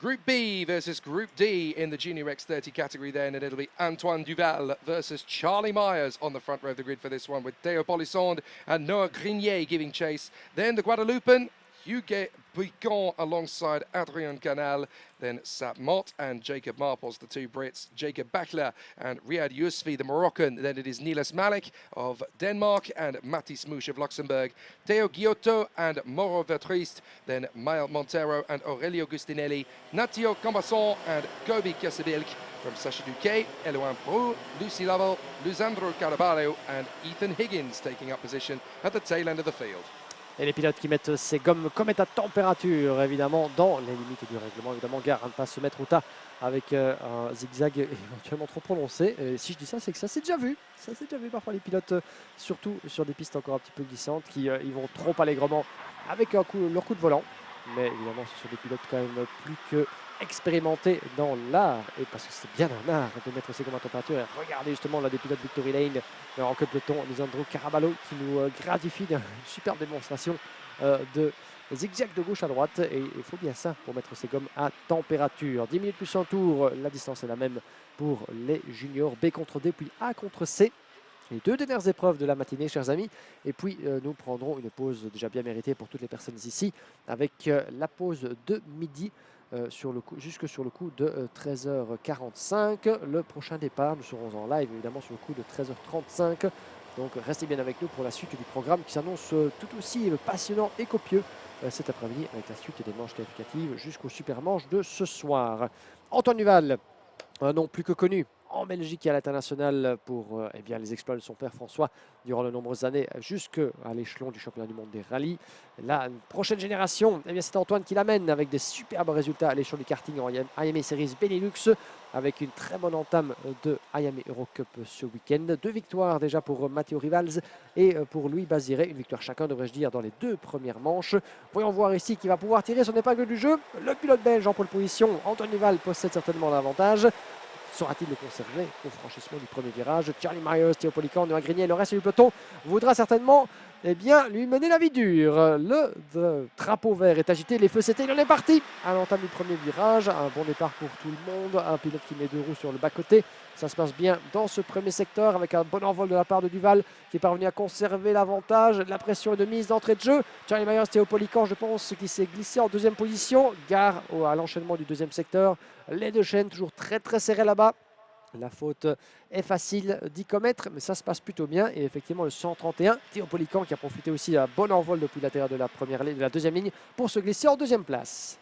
Group B versus Group D in the Junior X30 category then, and it'll be Antoine Duval versus Charlie Myers on the front row of the grid for this one, with Théo Polissonde and Noah Grinier giving chase. Then the Guadeloupean, Hugues Picon alongside Adrien Canal, then Sap Mott and Jacob Marples, the two Brits, Jacob Bakla and Riyad Yousfi, the Moroccan. Then it is Niels Malik of Denmark and Mathis Mouche of Luxembourg, Theo Giotto and Mauro Vertrist, then Maël Montero and Aurelio Gustinelli, Natio Cambasson and Gobi Kasebilk from Sacha Duquet, Eloin Prou, Lucy Lovell, Luzandro Caraballo and Ethan Higgins taking up position at the tail end of the field. Et les pilotes qui mettent ces gommes comètes à température, évidemment, dans les limites du règlement. Évidemment, gare à ne pas se mettre au tas avec un zigzag éventuellement trop prononcé. Et si je dis ça, c'est que ça s'est déjà vu. Ça s'est déjà vu parfois les pilotes, surtout sur des pistes encore un petit peu glissantes, qui ils vont trop allègrement avec leur coup de volant. Mais évidemment, ce sont des pilotes quand même plus que expérimentés dans l'art, et parce que c'est bien un art de mettre ces gommes à température. Et regardez justement là des pilotes Victory Lane en queue de peloton, Lisandro Caraballo qui nous gratifie d'une superbe démonstration de zigzag de gauche à droite, et il faut bien ça pour mettre ces gommes à température. 10 minutes plus 100 tours, la distance est la même pour les juniors, B contre D puis A contre C. Les deux dernières épreuves de la matinée, chers amis, et puis nous prendrons une pause déjà bien méritée pour toutes les personnes ici, avec la pause de midi jusque sur le coup de 13h45. Le prochain départ, nous serons en live évidemment sur le coup de 13h35. Donc restez bien avec nous pour la suite du programme qui s'annonce tout aussi passionnant et copieux cet après-midi, avec la suite des manches qualificatives jusqu'au super manche de ce soir. Antoine Duval, un nom plus que connu en Belgique et à l'international pour eh bien, les exploits de son père François durant de nombreuses années jusqu'à l'échelon du championnat du monde des rallyes. La prochaine génération, eh bien, c'est Antoine qui l'amène avec des superbes résultats à l'échelon du karting en Iame Series Benelux, avec une très bonne entame de Iame Eurocup ce week-end. 2 victoires déjà pour Matteo Rivals et pour Louis Baziré, une victoire chacun devrais-je dire dans les 2 premières manches. Voyons voir ici qui va pouvoir tirer son épingle du jeu. Le pilote belge en pole position, Antoine Duval, possède certainement l'avantage. Saura-t-il le conserver au franchissement du premier virage? Charlie Myers, Théo Polican, Noah Grinier, le reste du peloton voudra certainement bien, lui mener la vie dure. Le drapeau vert est agité, les feux s'éteignent, on est parti à l'entame du premier virage. Un bon départ pour tout le monde, un pilote qui met 2 roues sur le bas-côté. Ça se passe bien dans ce premier secteur avec un bon envol de la part de Duval qui est parvenu à conserver l'avantage. La pression est de mise d'entrée de jeu. Charlie Myers, Théo Polican, je pense, qui s'est glissé en deuxième position. Gare à l'enchaînement du deuxième secteur. Les 2 chaînes toujours très serrées là-bas. La faute est facile d'y commettre, mais ça se passe plutôt bien. Et effectivement, le 131, Théo Polican qui a profité aussi d'un bon envol depuis l'intérieur de la deuxième ligne pour se glisser en deuxième place.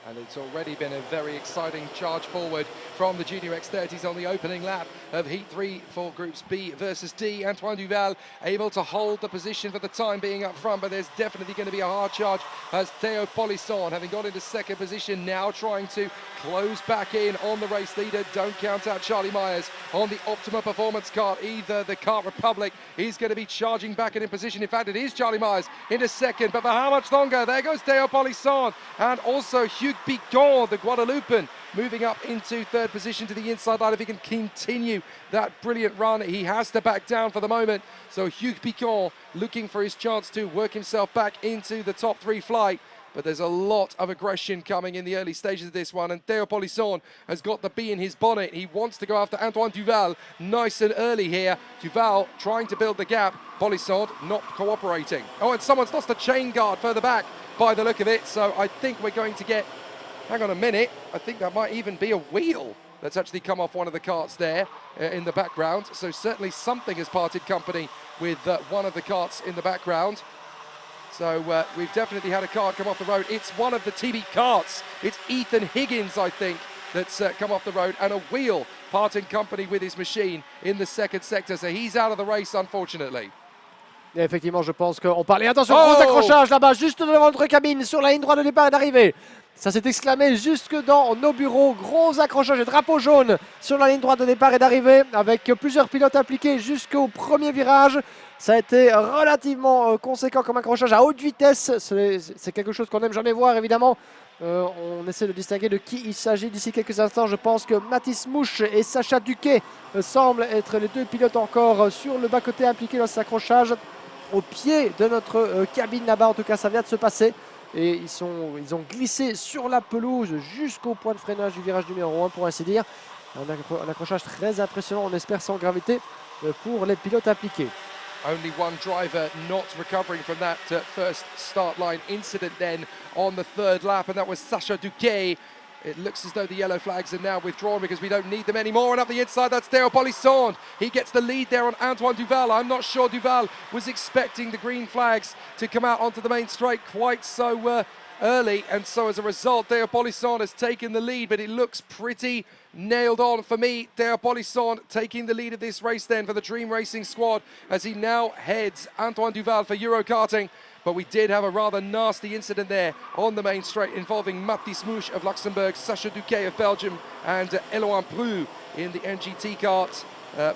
And it's already been a very exciting charge forward from the Junior X30s on the opening lap of Heat 3 for Groups B versus D. Antoine Duval able to hold the position for the time being up front, but there's definitely going to be a hard charge as Théo Polisson, having got into second position, now trying to close back in on the race leader. Don't count out Charlie Myers on the Optima Performance car either. The Kart Republic is going to be charging back and in position. In fact, it is Charlie Myers into second, but for how much longer? There goes Théo Polisson and also Hugues Picon, the Guadeloupean, moving up into third position to the inside line. If he can continue that brilliant run, he has to back down for the moment. So Hugues Picon looking for his chance to work himself back into the top 3 flight. But there's a lot of aggression coming in the early stages of this one, and Théo Polisson has got the bee in his bonnet. He wants to go after Antoine Duval nice and early here. Duval trying to build the gap. Polisson not cooperating. Oh, and someone's lost a chain guard further back by the look of it, so I think we're going to get, hang on a minute, I think that might even be a wheel that's actually come off one of the carts there in the background. So certainly something has parted company with one of the carts in the background. So we've definitely had a cart come off the road. It's one of the TB carts. It's Ethan Higgins, I think, that's come off the road, and a wheel parting company with his machine in the second sector. So he's out of the race, unfortunately. Et effectivement, je pense qu'on parlait. Attention, gros accrochage là-bas, juste devant notre cabine, sur la ligne droite de départ et d'arrivée. Ça s'est exclamé jusque dans nos bureaux. Gros accrochage et drapeau jaune sur la ligne droite de départ et d'arrivée, avec plusieurs pilotes impliqués jusqu'au premier virage. Ça a été relativement conséquent comme accrochage à haute vitesse. C'est quelque chose qu'on n'aime jamais voir, évidemment. On essaie de distinguer de qui il s'agit d'ici quelques instants. Je pense que Mathis Mouche et Sacha Duquet semblent être les 2 pilotes encore sur le bas-côté impliqués dans cet accrochage au pied de notre cabine là-bas. En tout cas, ça vient de se passer. et ils ont glissé sur la pelouse jusqu'au point de freinage du virage numéro 1 pour ainsi dire. Un accrochage très impressionnant, on espère sans gravité pour les pilotes impliqués. Only one driver not recovering from that first start line incident then on the third lap, and that was Sacha Duquet. It looks as though the yellow flags are now withdrawn because we don't need them anymore. And up the inside, that's Théo Polissand. He gets the lead there on Antoine Duval. I'm not sure Duval was expecting the green flags to come out onto the main straight quite so early, and so as a result Théo Polissand has taken the lead, but it looks pretty nailed on for me. Théo Polissand taking the lead of this race then for the Dream Racing squad as he now heads Antoine Duval for Euro karting. But we did have a rather nasty incident there on the main straight involving Mathis Mouche of Luxembourg, Sacha Duquet of Belgium, and Eloin Prou in the NGT kart.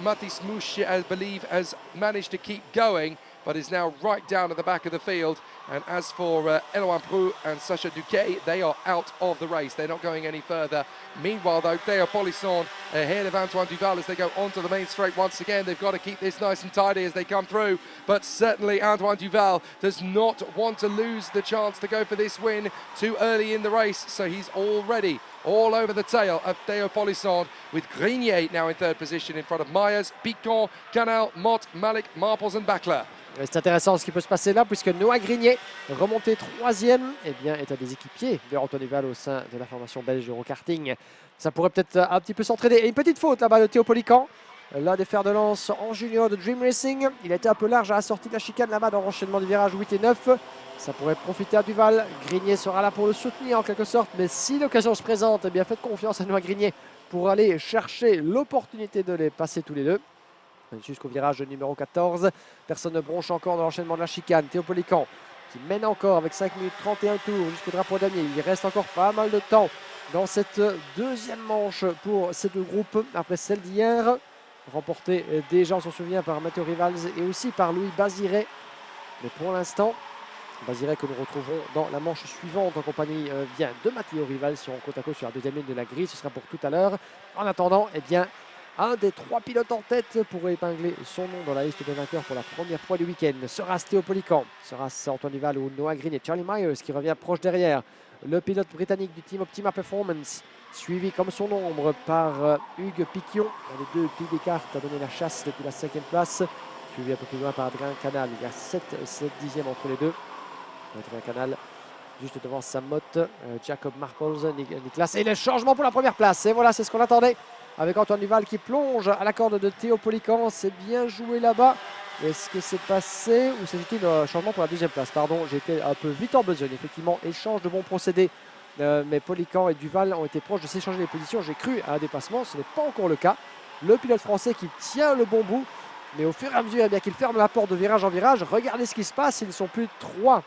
Mathis Mouche, I believe, has managed to keep going, but is now right down at the back of the field. And as for Eloin Prou and Sacha Duquet, they are out of the race. They're not going any further. Meanwhile, though, Théo Polissand ahead of Antoine Duval as they go onto the main straight once again. They've got to keep this nice and tidy as they come through. But certainly Antoine Duval does not want to lose the chance to go for this win too early in the race. So he's already all over the tail of Théo Polissand, with Grenier now in third position in front of Myers, Picon, Canal, Mott, Malik, Marples and Backler. C'est intéressant ce qui peut se passer là, puisque Noah Grignier, remonté troisième, eh bien, est un des équipiers de Antoine Duval au sein de la formation belge Eurokarting. Ça pourrait peut-être un petit peu s'entraider. Et une petite faute là-bas de Théo Polican, l'un des fers de lance en junior de Dream Racing. Il a été un peu large à la sortie de la chicane là-bas dans l'enchaînement du virage 8 et 9. Ça pourrait profiter à Duval. Grignier sera là pour le soutenir en quelque sorte. Mais si l'occasion se présente, eh bien, faites confiance à Noah Grignier pour aller chercher l'opportunité de les passer tous les deux. Jusqu'au virage numéro 14. Personne ne bronche encore dans l'enchaînement de la chicane. Théo Polican qui mène encore avec 5 minutes 31 tours jusqu'au drapeau damier. Il reste encore pas mal de temps dans cette deuxième manche pour ces deux groupes après celle d'hier. Remportée déjà, on s'en souvient, par Matteo Rivals et aussi par Louis Baziret. Mais pour l'instant, Baziret que nous retrouverons dans la manche suivante en compagnie bien de Matteo Rivals sur côte à côte sur la deuxième ligne de la grille. Ce sera pour tout à l'heure. En attendant, eh bien, un des trois pilotes en tête pour épingler son nom dans la liste des vainqueurs pour la première fois du week-end. Sera-ce Théo Polican, sera-ce Antoine Duval ou Noah Green et Charlie Myers qui revient proche derrière. Le pilote britannique du team Optima Performance, suivi comme son ombre par Hugues Piquion. Les deux pieds d'écart a donné la chasse depuis la 5e place. Suivi un peu plus loin par Adrien Canal. Il y a 7 dixièmes entre les deux. Adrien Canal juste devant Sam Mott, Jacob Marples, Niklas. Et le changement pour la première place. Et voilà, c'est ce qu'on attendait. Avec Antoine Duval qui plonge à la corde de Théo Polican. C'est bien joué là-bas. Est-ce que c'est passé ou s'agit-il d'un changement pour la deuxième place? Pardon, j'ai été un peu vite en besogne. Effectivement, échange de bons procédés. Mais Polican et Duval ont été proches de s'échanger les positions. J'ai cru à un dépassement. Ce n'est pas encore le cas. Le pilote français qui tient le bon bout. Mais au fur et à mesure eh bien, qu'il ferme la porte de virage en virage, regardez ce qui se passe. Ils ne sont plus 3.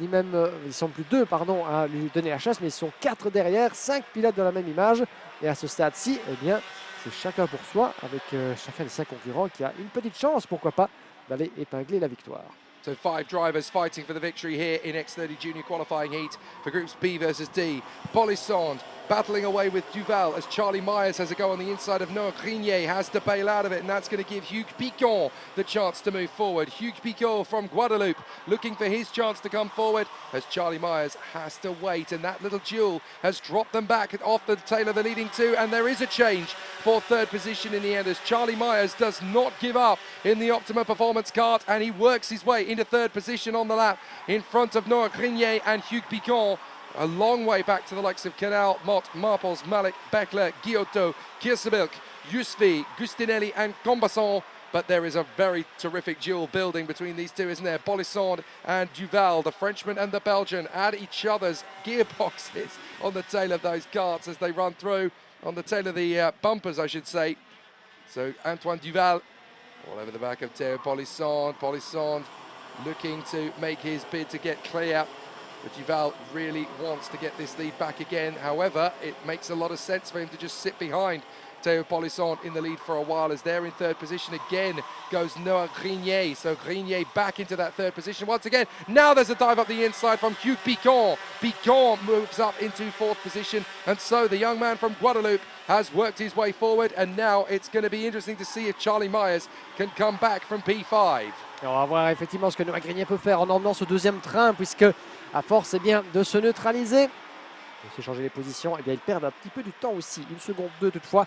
Ni même, ils sont plus 2 pardon, à lui donner la chasse, mais ils sont 4 derrière, 5 pilotes de la même image. Et à ce stade-ci, eh bien, c'est chacun pour soi, avec chacun des 5 concurrents qui a une petite chance, pourquoi pas, d'aller épingler la victoire. So 5 drivers fighting for the victory here in X30 Junior qualifying heat for groups B versus D. Polissand battling away with Duval as Charlie Myers has a go on the inside of Noah Grenier, has to bail out of it, and that's going to give Hugues Picon the chance to move forward. Hugues Picon from Guadeloupe looking for his chance to come forward as Charlie Myers has to wait, and that little duel has dropped them back off the tail of the leading two, and there is a change for third position in the end as Charlie Myers does not give up in the Optima Performance kart, and he works his way into third position on the lap in front of Noah Grenier and Hugues Picon. A long way back to the likes of Canal, Mott, Marples, Malik, Beckler, Giotto, Kiersebelk, Yusvi, Gustinelli and Combasson. But there is a very terrific duel building between these two, isn't there? Polissand and Duval, the Frenchman and the Belgian, at each other's gearboxes on the tail of those karts as they run through, on the tail of the bumpers, I should say. So Antoine Duval all over the back of Théo Polissand. Polissand looking to make his bid to get clear. But Duval really wants to get this lead back again. However, it makes a lot of sense for him to just sit behind Théo Polisson in the lead for a while as they're in third position. Again goes Noah Grignier. So Grignier back into that third position once again. Now there's a dive up the inside from Hugh Piquant. Piquant moves up into fourth position. And so the young man from Guadeloupe has worked his way forward. And now it's going to be interesting to see if Charlie Myers can come back from P5. Et on va voir effectivement ce que Noah Grignier peut faire en emmenant ce deuxième train, puisque à force de se neutraliser, de s'échanger les positions, il perd un petit peu du temps aussi. 1 seconde 2 toutefois.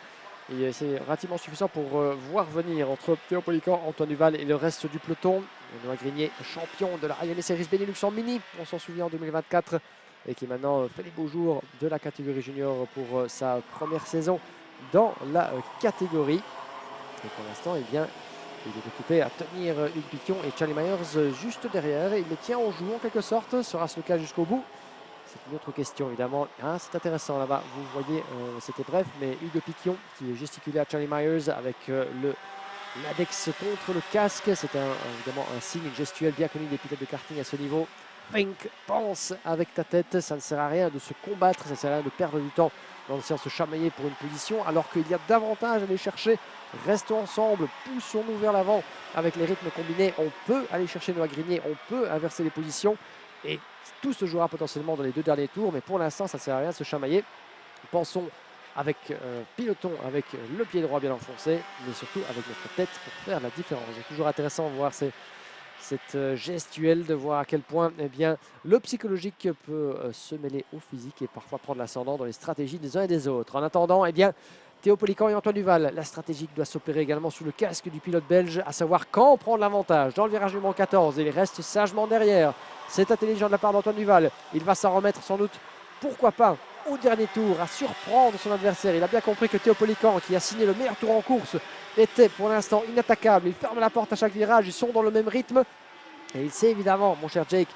Et c'est relativement suffisant pour voir venir entre Théo Polican, Antoine Duval et le reste du peloton. Noah Grignier, champion de la Iame Series Benelux en mini, on s'en souvient en 2024, et qui maintenant fait les beaux jours de la catégorie junior pour sa première saison dans la catégorie. Et pour l'instant, il est occupé à tenir Hugues Piquant et Charlie Myers juste derrière. Il le tient en joue en quelque sorte. Sera-ce le cas jusqu'au bout? C'est une autre question évidemment. Ah, c'est intéressant là-bas. Vous voyez, c'était bref, mais Hugues Piquant qui gesticulait à Charlie Myers avec l'index contre le casque. C'est évidemment un signe gestuel bien connu des pilotes de karting à ce niveau. Think, pense avec ta tête. Ça ne sert à rien de se combattre, ça ne sert à rien de perdre du temps dans le sens de se chamailler pour une position, alors qu'il y a davantage à aller chercher. Restons ensemble, poussons-nous vers l'avant avec les rythmes combinés. On peut aller chercher Noah Grignier, on peut inverser les positions et tout se jouera potentiellement dans les 2 derniers tours, mais pour l'instant ça ne sert à rien de se chamailler. Pensons avec pilotons avec le pied droit bien enfoncé, mais surtout avec notre tête pour faire la différence. C'est toujours intéressant de voir cette gestuelle, de voir à quel point le psychologique peut se mêler au physique et parfois prendre l'ascendant dans les stratégies des uns et des autres. En attendant, Théo Polican et Antoine Duval, la stratégie doit s'opérer également sous le casque du pilote belge, à savoir quand prendre l'avantage. Dans le virage numéro 14, il reste sagement derrière. C'est intelligent de la part d'Antoine Duval. Il va s'en remettre sans doute, pourquoi pas, au dernier tour, à surprendre son adversaire. Il a bien compris que Théo Polican, qui a signé le meilleur tour en course, était pour l'instant inattaquable. Il ferme la porte à chaque virage, ils sont dans le même rythme. Et il sait évidemment, mon cher Jake,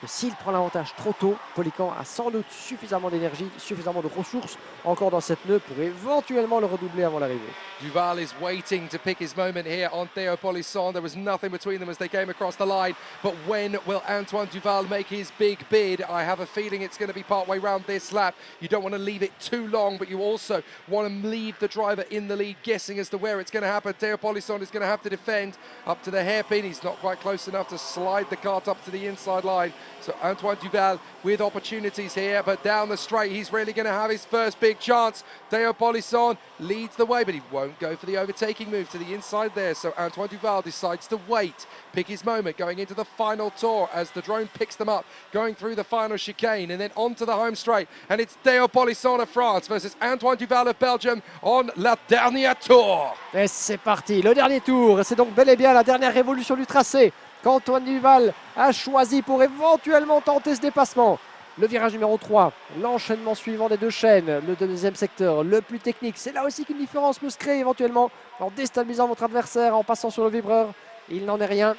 que s'il prend l'avantage trop tôt, Polican a sans doute suffisamment d'énergie, suffisamment de ressources encore dans cette nœud pour éventuellement le redoubler avant l'arrivée. Duval is waiting to pick his moment here on Théo Polisson. There was nothing between them as they came across the line. But when will Antoine Duval make his big bid? I have a feeling it's going to be partway round this lap. You don't want to leave it too long, but you also want to leave the driver in the lead, guessing as to where it's going to happen. Théo Polisson is going to have to defend up to the hairpin. He's not quite close enough to slide the kart up to the inside line. So Antoine Duval with opportunities here, but down the straight, he's really going to have his first big chance. Théo Polisson leads the way, but he won't go for the overtaking move to the inside there. So Antoine Duval decides to wait, pick his moment, going into the final tour as the drone picks them up, going through the final chicane and then onto the home straight. And it's Théo Polisson of France versus Antoine Duval of Belgium on la dernière tour. Et c'est parti, le dernier tour. C'est donc bel et bien la dernière révolution du tracé qu'Antoine Duval a choisi pour éventuellement tenter ce dépassement. Le virage numéro 3, l'enchaînement suivant des 2 chaînes, le deuxième secteur, le plus technique. C'est là aussi qu'une différence peut se créer éventuellement en déstabilisant votre adversaire, en passant sur le vibreur. Il n'en est rien.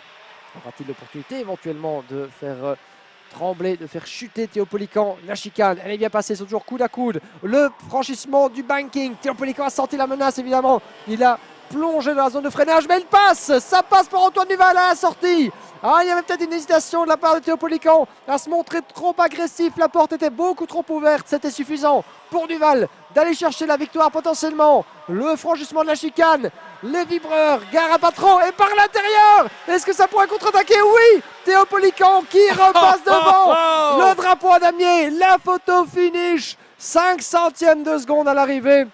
Aura-t-il l'opportunité éventuellement de faire trembler, de faire chuter Théo Polican? La chicane, elle est bien passée, c'est toujours coude à coude. Le franchissement du banking. Théo Polican a senti la menace évidemment. Il a plongé dans la zone de freinage, mais il passe. Ça passe pour Antoine Duval à la sortie. Ah, il y avait peut-être une hésitation de la part de Théo Polican à se montrer trop agressif. La porte était beaucoup trop ouverte. C'était suffisant pour Duval d'aller chercher la victoire potentiellement. Le franchissement de la chicane, les vibreurs, gare à patron et par l'intérieur. Est-ce que ça pourrait contre-attaquer? Oui. Théo Polican qui repasse devant. Le drapeau à damier, la photo finish. 5 centièmes de seconde à l'arrivée.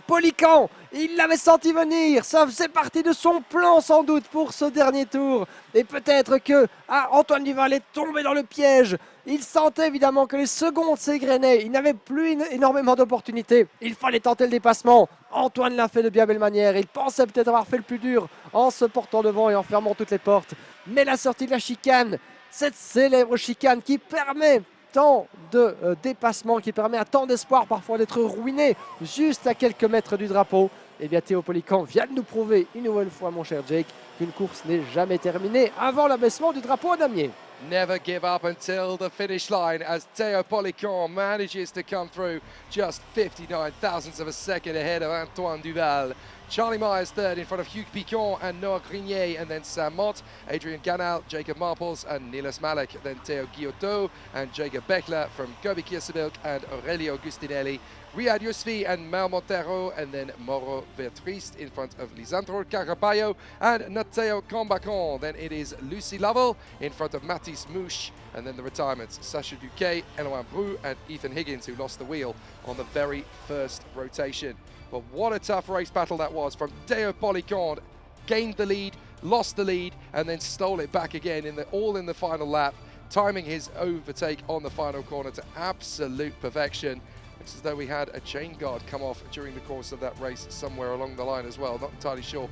Polican, il l'avait senti venir, ça faisait partie de son plan sans doute pour ce dernier tour. Et peut-être que Antoine Duval est tombé dans le piège. Il sentait évidemment que les secondes s'égrenaient, il n'avait plus énormément d'opportunités. Il fallait tenter le dépassement. Antoine l'a fait de bien belle manière, il pensait peut-être avoir fait le plus dur en se portant devant et en fermant toutes les portes. Mais la sortie de la chicane, cette célèbre chicane qui permet tant de dépassement, qui permet à tant d'espoir parfois d'être ruiné juste à quelques mètres du drapeau. Et bien Théo Polican vient de nous prouver une nouvelle fois, mon cher Jake, qu'une course n'est jamais terminée avant l'abaissement du drapeau à damier. never give up until the finish line as Théo Policon manages to come through just 59 thousandths of a second ahead of Antoine Duval. Charlie Myers third in front of Hugh Piquant and Noah Grenier, and then Sam Mott, Adrian Ganal, Jacob Marples and Niels Malek, then Theo Guillotot and Jacob Beckler from Gobi Kiesebilk and Aurelio Gustinelli, Riyad Yusfi and Mel Montero, and then Mauro Vertrist in front of Lisandro Caraballo and Nateo Combacon. Then it is Lucy Lovell in front of Mathis Mouche, and then the retirements, Sacha Duquet, Eloin Brou and Ethan Higgins, who lost the wheel on the very first rotation. But what a tough race battle that was from Théo Policon. Gained the lead, lost the lead, and then stole it back again all in the final lap, timing his overtake on the final corner to absolute perfection. It's as though we had a chain guard come off during the course of that race somewhere along the line as well. Not entirely sure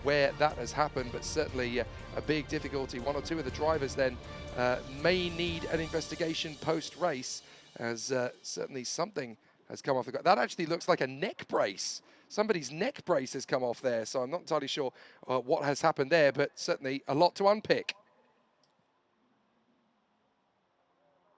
where that has happened, but certainly a big difficulty. One or two of the drivers then may need an investigation post-race, as certainly something has come off the. That actually looks like a neck brace. Somebody's neck brace has come off there, so I'm not entirely sure what has happened there, but certainly a lot to unpick.